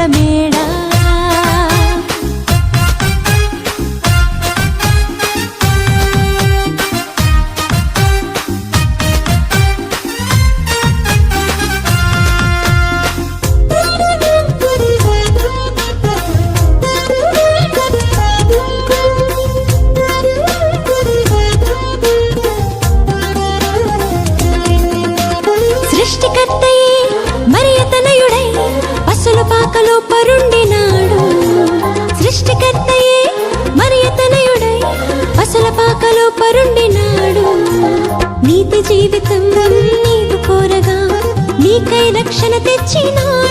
పూల మేడ సృష్టికర్తయే మరియతనయుడై పసుల పాకలో పరుండినాడు సృష్టికర్తయే మరియతనయుడై పసుల పాకలో పరుండినాడు నీతి జీవితం నీవు కోరగా నీకై రక్షణ తెచ్చిన